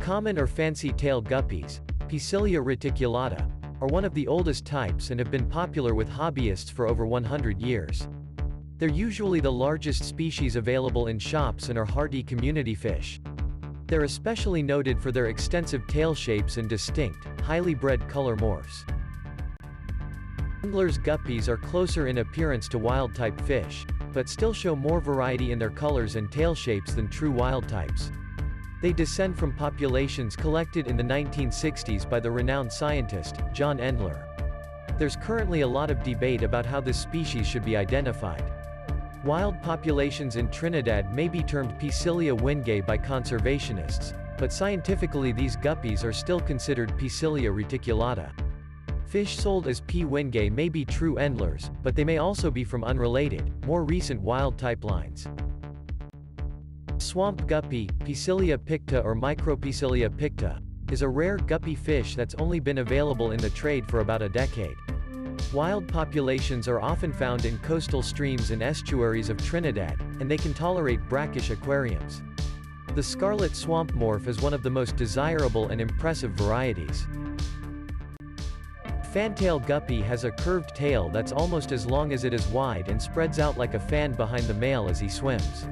Common or fancy-tail guppies, Poecilia reticulata, are one of the oldest types and have been popular with hobbyists for over 100 years. They're usually the largest species available in shops and are hardy community fish. They're especially noted for their extensive tail shapes and distinct, highly bred color morphs. Endler's guppies are closer in appearance to wild-type fish, but still show more variety in their colors and tail shapes than true wild types. They descend from populations collected in the 1960s by the renowned scientist, John Endler. There's currently a lot of debate about how this species should be identified. Wild populations in Trinidad may be termed Poecilia wingae by conservationists, but scientifically these guppies are still considered Poecilia reticulata. Fish sold as P. wingae may be true Endlers, but they may also be from unrelated, more recent wild-type lines. Swamp guppy, Poecilia picta or Micropoecilia picta, is a rare guppy fish that's only been available in the trade for about a decade. Wild populations are often found in coastal streams and estuaries of Trinidad, and they can tolerate brackish aquariums. The scarlet swamp morph is one of the most desirable and impressive varieties. Fantail guppy has a curved tail that's almost as long as it is wide and spreads out like a fan behind the male as he swims.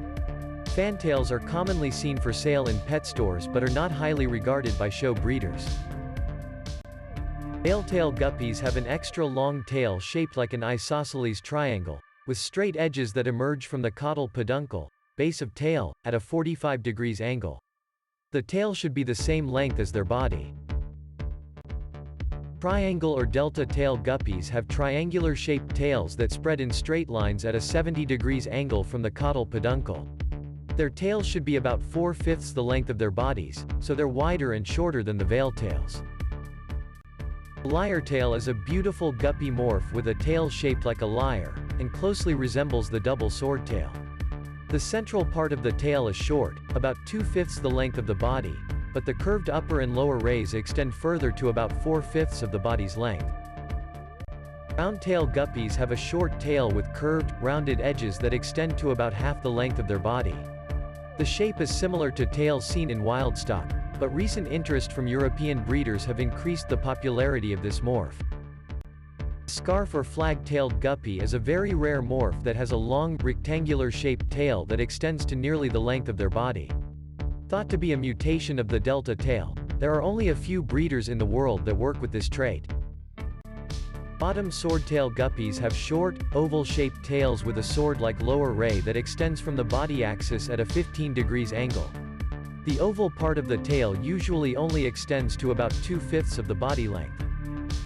Fantails are commonly seen for sale in pet stores but are not highly regarded by show breeders. Veiltail guppies have an extra long tail shaped like an isosceles triangle, with straight edges that emerge from the caudal peduncle, base of tail, at a 45 degrees angle. The tail should be the same length as their body. Triangle or delta tail guppies have triangular-shaped tails that spread in straight lines at a 70 degrees angle from the caudal peduncle. Their tails should be about 4/5 the length of their bodies, so they're wider and shorter than the veiltails. Lyre-tail is a beautiful guppy morph with a tail shaped like a lyre, and closely resembles the double swordtail. The central part of the tail is short, about 2/5 the length of the body, but the curved upper and lower rays extend further to about 4/5 of the body's length. Round-tail guppies have a short tail with curved, rounded edges that extend to about half the length of their body. The shape is similar to tails seen in wild stock, but recent interest from European breeders have increased the popularity of this morph. Scarf or flag-tailed guppy is a very rare morph that has a long, rectangular-shaped tail that extends to nearly the length of their body. Thought to be a mutation of the delta tail, there are only a few breeders in the world that work with this trait. Bottom swordtail guppies have short, oval-shaped tails with a sword-like lower ray that extends from the body axis at a 15 degrees angle. The oval part of the tail usually only extends to about 2/5 of the body length.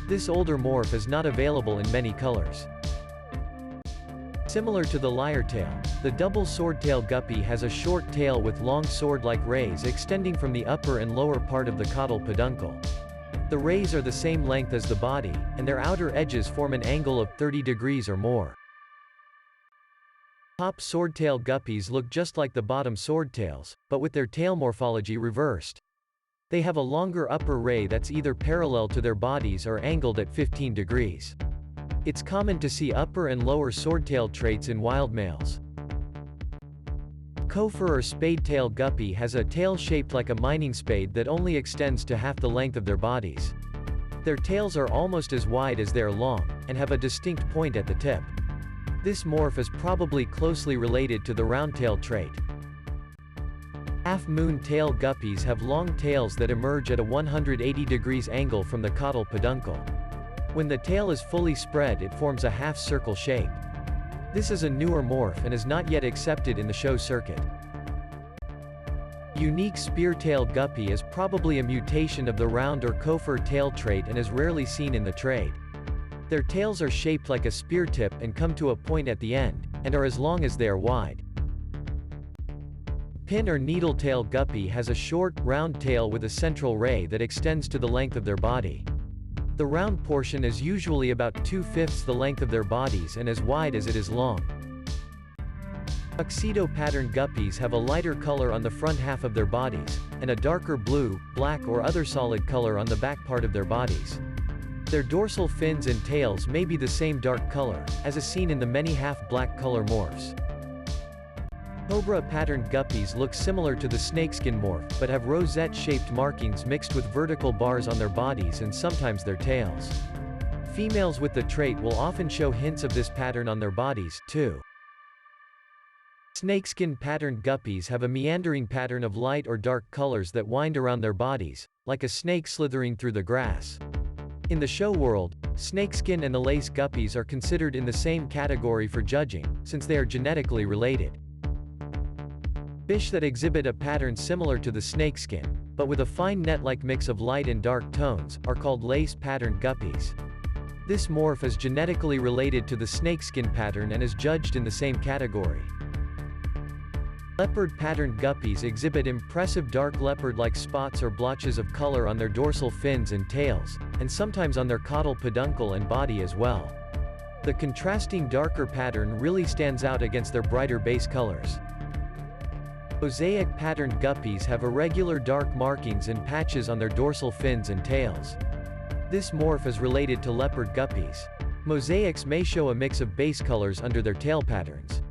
This older morph is not available in many colors. Similar to the lyre-tail, the double swordtail guppy has a short tail with long sword-like rays extending from the upper and lower part of the caudal peduncle. The rays are the same length as the body, and their outer edges form an angle of 30 degrees or more. Top swordtail guppies look just like the bottom swordtails, but with their tail morphology reversed. They have a longer upper ray that's either parallel to their bodies or angled at 15 degrees. It's common to see upper and lower swordtail traits in wild males. Gopher or spade-tail guppy has a tail shaped like a mining spade that only extends to half the length of their bodies. Their tails are almost as wide as they are long, and have a distinct point at the tip. This morph is probably closely related to the roundtail trait. Half-moon tail guppies have long tails that emerge at a 180 degrees angle from the caudal peduncle. When the tail is fully spread, it forms a half-circle shape. This is a newer morph and is not yet accepted in the show circuit. Unique spear-tail guppy is probably a mutation of the round or gopher tail trait and is rarely seen in the trade. Their tails are shaped like a spear tip and come to a point at the end, and are as long as they are wide. Pin or needle-tail guppy has a short, round tail with a central ray that extends to the length of their body. The round portion is usually about 2/5 the length of their bodies and as wide as it is long. Tuxedo-patterned guppies have a lighter color on the front half of their bodies, and a darker blue, black or other solid color on the back part of their bodies. Their dorsal fins and tails may be the same dark color, as is seen in the many half-black color morphs. Cobra patterned guppies look similar to the snakeskin morph, but have rosette-shaped markings mixed with vertical bars on their bodies and sometimes their tails. Females with the trait will often show hints of this pattern on their bodies, too. Snakeskin patterned guppies have a meandering pattern of light or dark colors that wind around their bodies, like a snake slithering through the grass. In the show world, snakeskin and the lace guppies are considered in the same category for judging, since they are genetically related. Fish that exhibit a pattern similar to the snakeskin, but with a fine net-like mix of light and dark tones, are called lace-patterned guppies. This morph is genetically related to the snakeskin pattern and is judged in the same category. Leopard-patterned guppies exhibit impressive dark leopard-like spots or blotches of color on their dorsal fins and tails, and sometimes on their caudal peduncle and body as well. The contrasting darker pattern really stands out against their brighter base colors. Mosaic-patterned guppies have irregular dark markings and patches on their dorsal fins and tails. This morph is related to leopard guppies. Mosaics may show a mix of base colors under their tail patterns.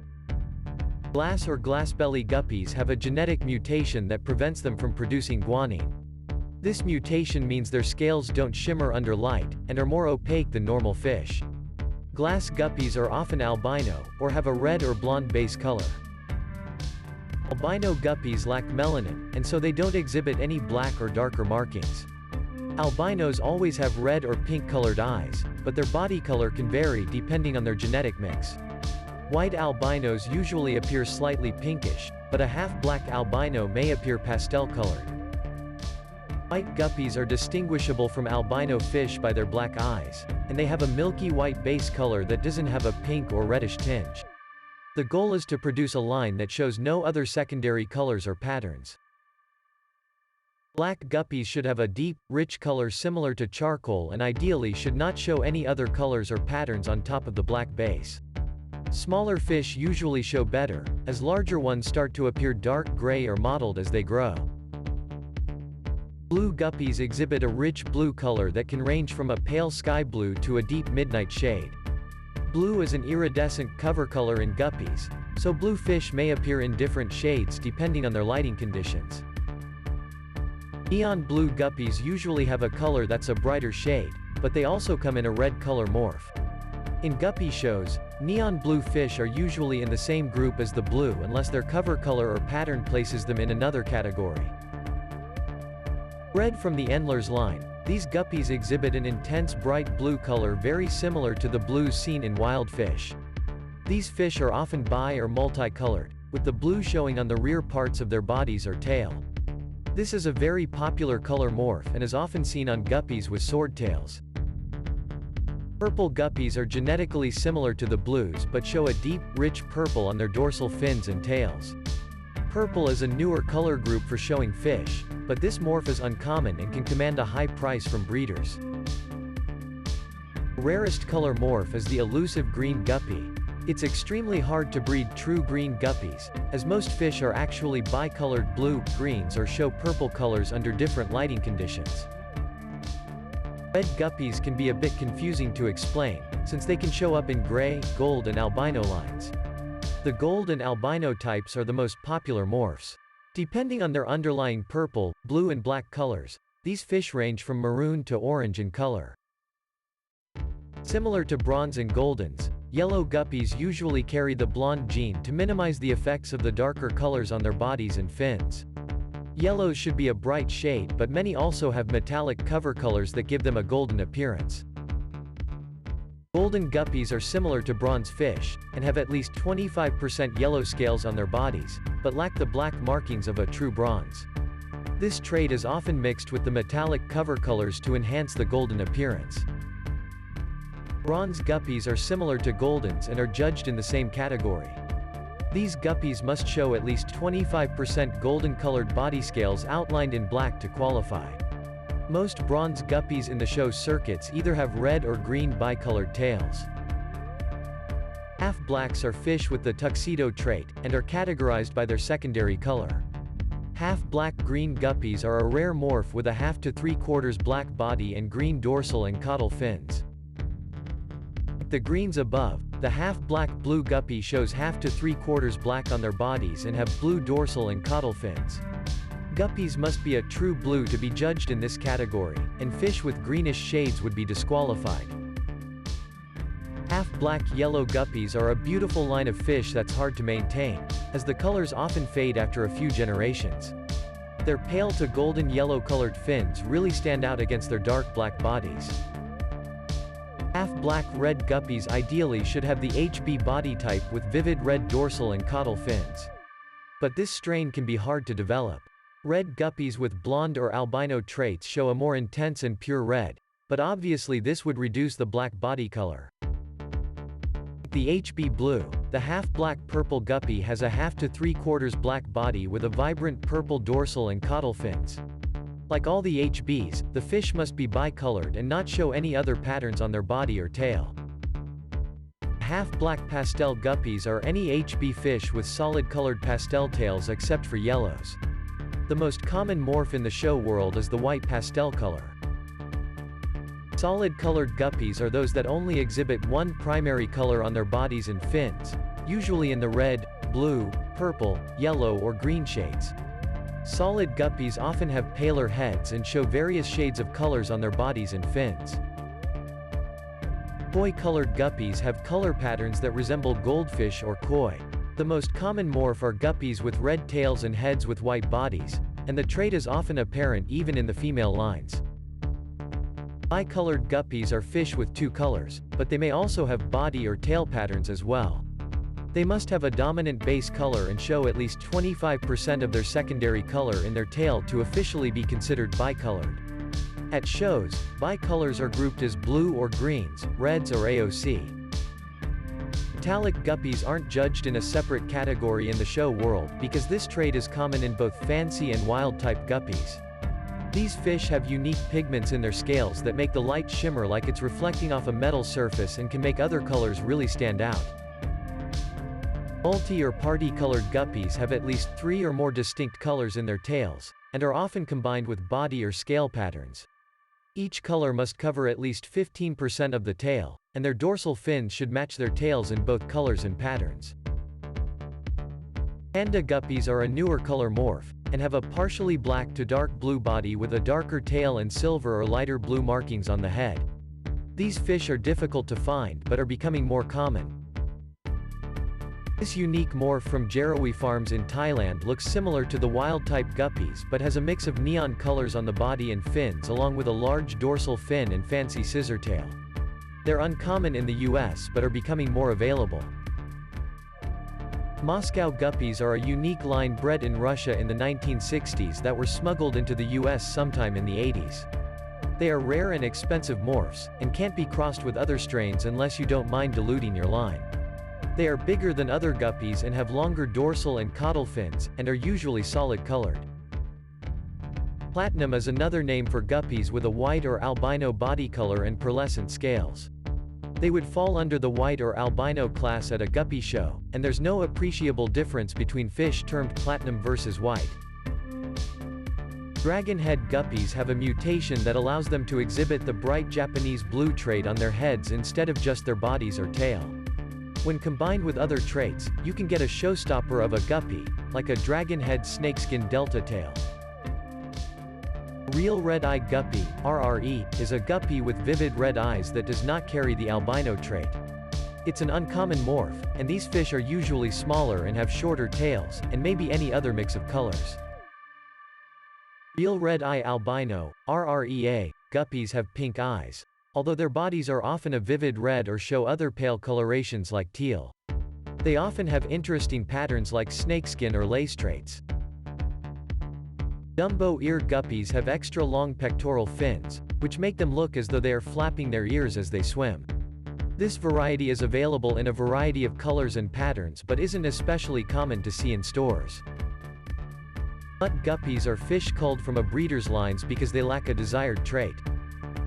Glass or glassbelly guppies have a genetic mutation that prevents them from producing guanine. This mutation means their scales don't shimmer under light, and are more opaque than normal fish. Glass guppies are often albino, or have a red or blonde base color. Albino guppies lack melanin, and so they don't exhibit any black or darker markings. Albinos always have red or pink-colored eyes, but their body color can vary depending on their genetic mix. White albinos usually appear slightly pinkish, but a half-black albino may appear pastel-colored. White guppies are distinguishable from albino fish by their black eyes, and they have a milky white base color that doesn't have a pink or reddish tinge. The goal is to produce a line that shows no other secondary colors or patterns. Black guppies should have a deep, rich color similar to charcoal and ideally should not show any other colors or patterns on top of the black base. Smaller fish usually show better, as larger ones start to appear dark gray or mottled as they grow. Blue guppies exhibit a rich blue color that can range from a pale sky blue to a deep midnight shade. Blue is an iridescent cover color in guppies, so blue fish may appear in different shades depending on their lighting conditions. Neon blue guppies usually have a color that's a brighter shade, but they also come in a red color morph. In guppy shows, neon blue fish are usually in the same group as the blue unless their cover color or pattern places them in another category. Bred from the Endler's line, these guppies exhibit an intense bright blue color very similar to the blues seen in wild fish. These fish are often bi- or multicolored, with the blue showing on the rear parts of their bodies or tail. This is a very popular color morph and is often seen on guppies with swordtails. Purple guppies are genetically similar to the blues but show a deep, rich purple on their dorsal fins and tails. Purple is a newer color group for showing fish, but this morph is uncommon and can command a high price from breeders. The rarest color morph is the elusive green guppy. It's extremely hard to breed true green guppies, as most fish are actually bicolored blue, greens or show purple colors under different lighting conditions. Red guppies can be a bit confusing to explain, since they can show up in gray, gold and albino lines. The gold and albino types are the most popular morphs. Depending on their underlying purple, blue and black colors, these fish range from maroon to orange in color. Similar to bronze and goldens, yellow guppies usually carry the blonde gene to minimize the effects of the darker colors on their bodies and fins. Yellows should be a bright shade, but many also have metallic cover colors that give them a golden appearance. Golden guppies are similar to bronze fish, and have at least 25% yellow scales on their bodies, but lack the black markings of a true bronze. This trait is often mixed with the metallic cover colors to enhance the golden appearance. Bronze guppies are similar to goldens and are judged in the same category. These guppies must show at least 25% golden-colored body scales outlined in black to qualify. Most bronze guppies in the show circuits either have red or green bicolored tails. Half-blacks are fish with the tuxedo trait, and are categorized by their secondary color. Half-black green guppies are a rare morph with a half to three-quarters black body and green dorsal and caudal fins. the greens above, the half-black blue guppy shows half to 3/4 black on their bodies and have blue dorsal and caudal fins. Guppies must be a true blue to be judged in this category, and fish with greenish shades would be disqualified. Half-black yellow guppies are a beautiful line of fish that's hard to maintain, as the colors often fade after a few generations. Their pale to golden yellow colored fins really stand out against their dark black bodies. Half-black red guppies ideally should have the HB body type with vivid red dorsal and caudal fins. But this strain can be hard to develop. Red guppies with blonde or albino traits show a more intense and pure red, but obviously this would reduce the black body color. The HB blue, the half-black purple guppy has a half to 3/4 black body with a vibrant purple dorsal and caudal fins. Like all the HBs, the fish must be bicolored and not show any other patterns on their body or tail. Half-black pastel guppies are any HB fish with solid-colored pastel tails except for yellows. The most common morph in the show world is the white pastel color. Solid-colored guppies are those that only exhibit one primary color on their bodies and fins, usually in the red, blue, purple, yellow or green shades. Solid guppies often have paler heads and show various shades of colors on their bodies and fins. Koi-colored guppies have color patterns that resemble goldfish or koi. The most common morph are guppies with red tails and heads with white bodies, and the trait is often apparent even in the female lines. Bicolored guppies are fish with two colors, but they may also have body or tail patterns as well. They must have a dominant base color and show at least 25% of their secondary color in their tail to officially be considered bicolored. At shows, bicolors are grouped as blue or greens, reds or AOC. Metallic guppies aren't judged in a separate category in the show world because this trait is common in both fancy and wild-type guppies. These fish have unique pigments in their scales that make the light shimmer like it's reflecting off a metal surface and can make other colors really stand out. Multi- or party-colored guppies have at least 3 or more distinct colors in their tails, and are often combined with body or scale patterns. Each color must cover at least 15% of the tail, and their dorsal fins should match their tails in both colors and patterns. Panda guppies are a newer color morph, and have a partially black to dark blue body with a darker tail and silver or lighter blue markings on the head. These fish are difficult to find but are becoming more common. This unique morph from Jerawi farms in Thailand looks similar to the wild-type guppies but has a mix of neon colors on the body and fins along with a large dorsal fin and fancy scissor tail. They're uncommon in the US but are becoming more available. Moscow guppies are a unique line bred in Russia in the 1960s that were smuggled into the US sometime in the 80s. They are rare and expensive morphs, and can't be crossed with other strains unless you don't mind diluting your line. They are bigger than other guppies and have longer dorsal and caudal fins, and are usually solid-colored. Platinum is another name for guppies with a white or albino body color and pearlescent scales. They would fall under the white or albino class at a guppy show, and there's no appreciable difference between fish termed platinum versus white. Dragonhead guppies have a mutation that allows them to exhibit the bright Japanese blue trait on their heads instead of just their bodies or tail. When combined with other traits, you can get a showstopper of a guppy, like a dragonhead snakeskin delta tail. Real red-eye guppy, RRE, is a guppy with vivid red eyes that does not carry the albino trait. It's an uncommon morph, and these fish are usually smaller and have shorter tails, and maybe any other mix of colors. Real red-eye albino, RREA, guppies have pink eyes, although their bodies are often a vivid red or show other pale colorations like teal. They often have interesting patterns like snakeskin or lace traits. Dumbo ear guppies have extra long pectoral fins, which make them look as though they are flapping their ears as they swim. This variety is available in a variety of colors and patterns but isn't especially common to see in stores. Mutt guppies are fish culled from a breeder's lines because they lack a desired trait.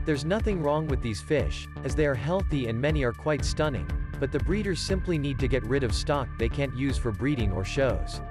There's nothing wrong with these fish, as they are healthy and many are quite stunning, but the breeders simply need to get rid of stock they can't use for breeding or shows.